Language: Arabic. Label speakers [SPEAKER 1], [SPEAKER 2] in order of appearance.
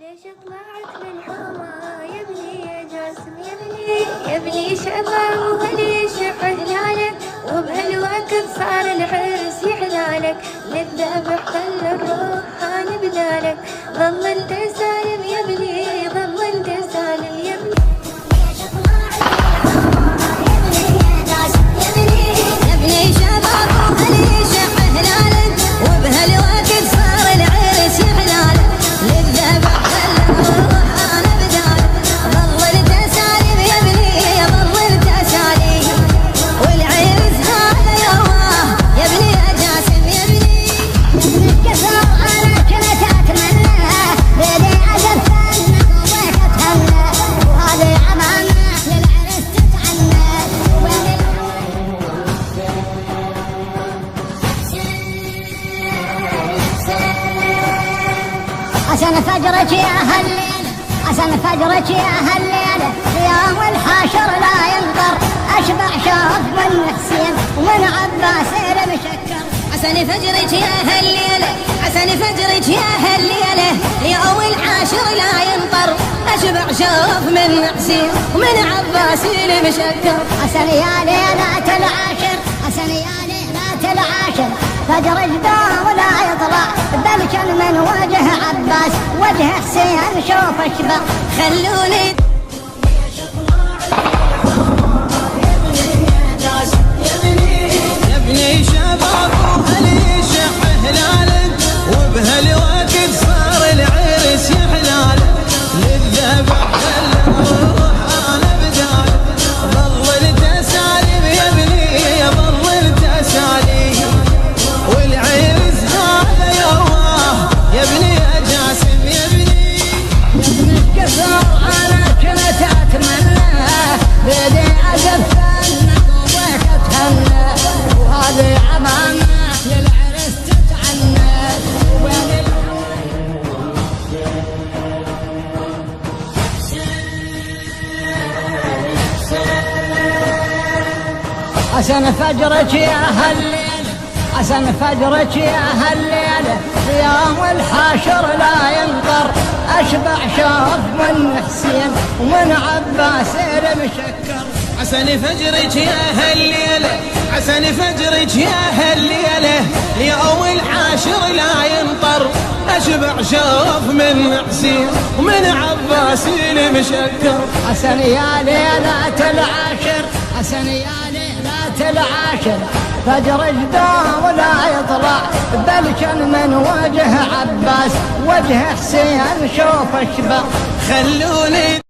[SPEAKER 1] ليش طلعت من حومة يا ابني يا جاسم يا ابني شباب وليش حلالك وبهالوقت صار العرس يحلالك للذبح خلى الروح خان بدالك ظل انت سالم يا ابني ظل انت سالم يا ابني ليش طلعت يا ابني شباب وليش حلالك وبهالوقت صار العرس يحلالك للذبح
[SPEAKER 2] عشان فجرك يا هالليل عشان فجرك يا هالليل يوم الحاشر لا ينطر اشبع شوف من حسين ومن عباس المشكر
[SPEAKER 1] عشان فجرك يا هالليلة عشان فجرك يا هالليلة يوم العاشر لا ينطر اشبع شوف من حسين ومن عباس المشكر
[SPEAKER 2] عشان يا ليلة العاشر عشان يا ليلة العاشر فجر جداه ولا يطلع بل كان من وجه عباس وجه حسين شوف اشبه
[SPEAKER 1] خلوني
[SPEAKER 3] يا ابني شباب وهليش حلالك وبهالوقت صار العرس يحلالك للذبح خلى الروح انا بدالك ظللت سالم يا ابني ظللت سالم والعرس هذا يواه يا ابني يا جاسم يا ابني
[SPEAKER 2] الكسر انا كنت اتمنى بدي ادفنك وتهنى وهذه امانه للعرس تتعنى وين عشان فجرك يا هالليل عشان فجرك يا هالليل يوم الحاشر لا ينطر اشبع شوف من حسين ومن عباس المشكر
[SPEAKER 3] عسن فجرك يا هالليلة عسن فجرك يا هالليلة اليوم العاشر لا ينطر اشبع شوف من حسين ومن عباس المشكر
[SPEAKER 2] عسن يا ليلة العاشر عسن يا ليلة العاشر فجر جداه ولا يطلع بل كان من وجه عباس وجه حسين شوف اشبه
[SPEAKER 3] خلوني